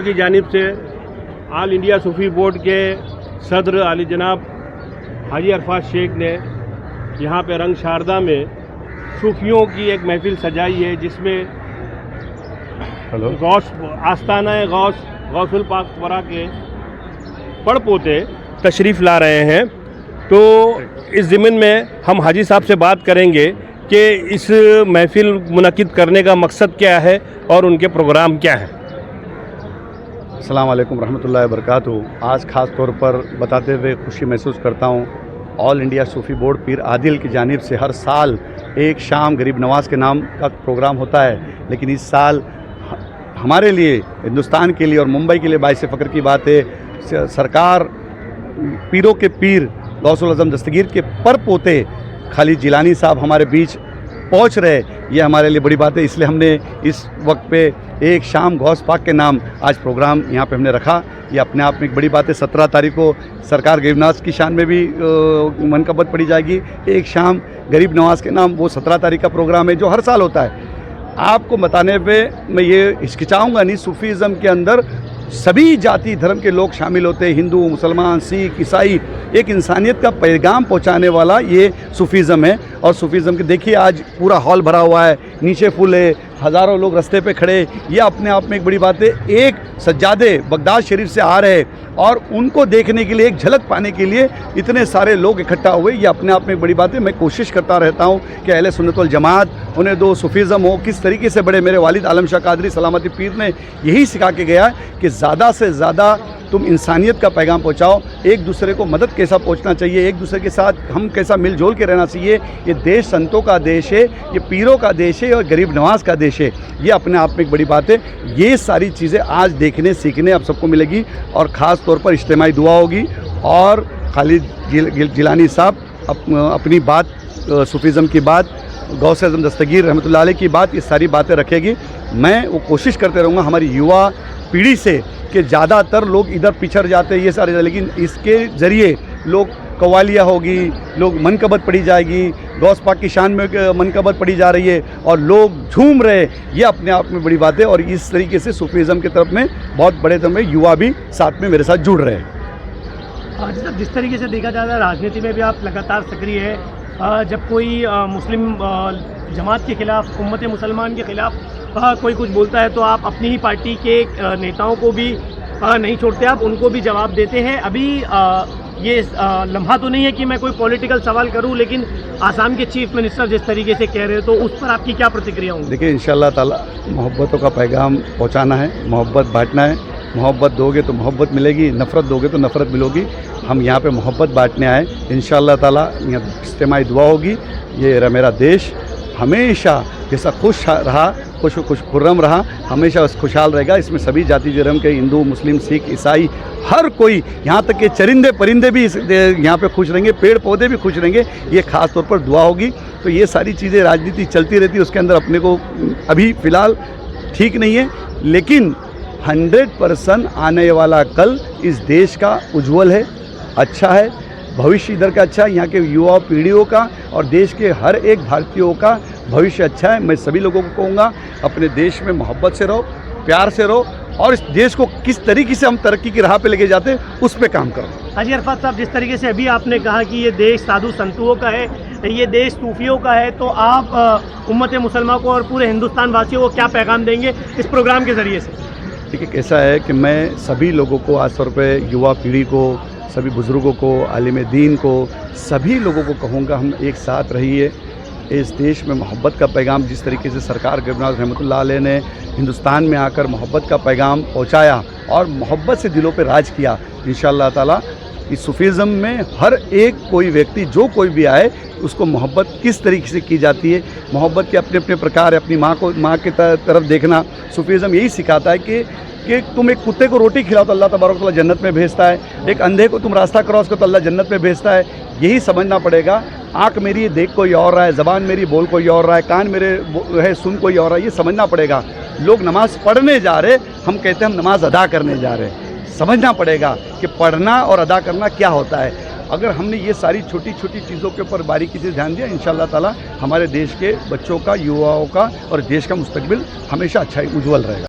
Board की जानिब से ऑल इंडिया सूफ़ी बोर्ड के सदर आली जनाब हाजी अरफात शेख ने यहाँ पे रंग शारदा में सूफियों की एक महफिल सजाई है, जिसमें गौस आस्ताना गौसुल पाक वरा के पड़पोते तशरीफ़ ला रहे हैं। तो इस ज़मीन में हम हाजी साहब से बात करेंगे कि इस महफिल मुनक़िद करने का मकसद क्या है और उनके प्रोग्राम क्या है। अस्सलाम वालेकुम रहमतुल्लाहि व बरकातुहू। आज ख़ास तौर पर बताते हुए खुशी महसूस करता हूँ, ऑल इंडिया सूफ़ी बोर्ड पीर आदिल की जानिब से हर साल एक शाम गरीब नवाज़ के नाम का प्रोग्राम होता है, लेकिन इस साल हमारे लिए, हिंदुस्तान के लिए और मुंबई के लिए बाइस फ़ख्र की बात है, सरकार पीरों के पीर गौसुल आज़म दस्तगीर के परपोते खालिद जिलानी साहब हमारे बीच पहुंच रहे, ये हमारे लिए बड़ी बात है। इसलिए हमने इस वक्त पे एक शाम गौस पाक के नाम आज प्रोग्राम यहाँ पे हमने रखा। ये अपने आप में एक बड़ी बात है। 17 तारीख को सरकार गरीब नवाज की शान में भी मनकबत पड़ी जाएगी। एक शाम गरीब नवाज के नाम, वो 17 तारीख का प्रोग्राम है जो हर साल होता है। आपको बताने पे मैं ये हिचकिचाऊँगा नहीं, सूफ़ीज़म के अंदर सभी जाति धर्म के लोग शामिल होते हैं, हिंदू, मुसलमान, सिख, ईसाई। एक इंसानियत का पैगाम पहुंचाने वाला ये सूफ़ीज़म है। और सूफ़ीज़म के देखिए आज पूरा हॉल भरा हुआ है, नीचे फुल है, हज़ारों लोग रास्ते पे खड़े, ये अपने आप में एक बड़ी बात है। एक सज्जादे बगदाद शरीफ से आ रहे और उनको देखने के लिए, एक झलक पाने के लिए इतने सारे लोग इकट्ठा हुए, ये अपने आप में एक बड़ी बात है। मैं कोशिश करता रहता हूँ कि अहले सुन्नत वल जमात उन्हें दो सूफ़ीज़म हो, किस तरीके से बड़े मेरे वालिद आलम शाह कादरी सलामती पीर ने यही सिखा के गया है कि ज़्यादा से ज़्यादा तुम इंसानियत का पैगाम पहुँचाओ, एक दूसरे को मदद कैसा पहुँचना चाहिए, एक दूसरे के साथ हम कैसा मिलजुल के रहना चाहिए। ये देश संतों का देश है, ये पीरों का देश है और गरीब नवाज का देश है। ये अपने आप में एक बड़ी बात है। ये सारी चीज़ें आज देखने सीखने अब सबको मिलेगी और ख़ास तौर पर इज्तिमाई दुआ होगी। और खालिद जिलानी साहब अपनी बात, सूफ़ीज़म की बात, गौस आज़म दस्तगीर रहमतुल्लाह अलैह की बात, ये सारी बातें रखेगी। मैं वो कोशिश करते रहूँगा हमारी युवा पीढ़ी से कि ज़्यादातर लोग इधर पिछड़ जाते हैं ये सारे, लेकिन इसके ज़रिए लोग कवालियाँ होगी, लोग मनकबत पढ़ी जाएगी, गौस पाक की शान में मनकबत पढ़ी जा रही है और लोग झूम रहे, ये अपने आप में बड़ी बात है। और इस तरीके से सूफ़ीज़म की तरफ में बहुत बड़े तरह में युवा भी साथ में मेरे साथ जुड़ रहे हैं। जिस तरीके से देखा जाता है राजनीति में भी आप लगातार सक्रिय है, जब कोई मुस्लिम जमात के ख़िलाफ़, उम्मत मुसलमान के ख़िलाफ़ कोई कुछ बोलता है तो आप अपनी ही पार्टी के नेताओं को भी नहीं छोड़ते, आप उनको भी जवाब देते हैं। अभी ये लम्हा तो नहीं है कि मैं कोई पॉलिटिकल सवाल करूं, लेकिन आसाम के चीफ मिनिस्टर जिस तरीके से कह रहे हो, तो उस पर आपकी क्या प्रतिक्रिया होगी? देखिए, इंशाअल्लाह ताला मोहब्बतों का पैगाम पहुंचाना है, मोहब्बत बांटना है। मोहब्बत दोगे तो मोहब्बत मिलेगी, नफ़रत दोगे तो नफ़रत मिलेगी। हम यहाँ पे मोहब्बत बांटने आए। इंशाअल्लाह ताला यहाँ इज्तिमाई दुआ होगी। ये मेरा देश हमेशा जैसा खुश रहा, खुश खुर्रम रहा, हमेशा खुशहाल रहेगा। इसमें सभी जाति धर्म के, हिंदू, मुस्लिम, सिख, ईसाई, हर कोई, यहाँ तक के चरिंदे परिंदे भी यहाँ पे खुश रहेंगे, पेड़ पौधे भी खुश रहेंगे। ये ख़ास तौर पर दुआ होगी। तो ये सारी चीज़ें राजनीति चलती रहती है, उसके अंदर अपने को अभी फ़िलहाल ठीक नहीं है, लेकिन 100% आने वाला कल इस देश का उज्जवल है, अच्छा है, भविष्य इधर का अच्छा है, यहाँ के युवा पीढ़ियों का और देश के हर एक भारतीयों का भविष्य अच्छा है। मैं सभी लोगों को कहूँगा, अपने देश में मोहब्बत से रहो, प्यार से रहो और इस देश को किस तरीके से हम तरक्की की राह पे लेके जाते हैं उस पे काम करो। हाजी अरफात साहब, जिस तरीके से अभी आपने कहा कि ये देश साधु संतों का है, ये देश सूफियों का है, तो आप उम्मत मुसलमान को और पूरे हिंदुस्तान वासियों को क्या पैगाम देंगे इस प्रोग्राम के ज़रिए से? देखिए, कैसा है कि मैं सभी लोगों को, आज तौर पर युवा पीढ़ी को, सभी बुज़ुर्गों को, आलिम दीन को, सभी लोगों को कहूँगा, हम एक साथ रहिए। इस देश में मोहब्बत का पैगाम, जिस तरीके से सरकार गरीब नवाज़ रहमतुल्लाह अलैह ने हिंदुस्तान में आकर मोहब्बत का पैगाम पहुँचाया और मोहब्बत से दिलों पे राज किया, इंशाअल्लाह ताला इस सूफ़ीज़म में हर एक कोई व्यक्ति, जो कोई भी आए, उसको मोहब्बत किस तरीके से की जाती है, मोहब्बत के अपने अपने प्रकार है। अपनी माँ की तरफ देखना, सूफ़ीज़म यही सिखाता है कि तुम एक कुत्ते को रोटी खिलाओ तो अल्लाह तबारक व तआला जन्नत में भेजता है, एक अंधे को तुम रास्ता क्रॉस करो तो अल्लाह जन्नत में भेजता है। यही समझना पड़ेगा। आँख मेरी देख कोई और रहा है, ज़बान मेरी बोल कोई और रहा है, कान मेरे है सुन कोई और रहा है, ये समझना पड़ेगा। लोग नमाज़ पढ़ने जा रहे, हम कहते हैं हम नमाज़ अदा करने जा रहे। समझना पड़ेगा कि पढ़ना और अदा करना क्या होता है। अगर हमने ये सारी छोटी छोटी चीज़ों के ऊपर बारीकी से ध्यान दिया, इंशाअल्लाह ताला हमारे देश के बच्चों का, युवाओं का और देश का मुस्तकबिल हमेशा अच्छा उज्ज्वल रहेगा।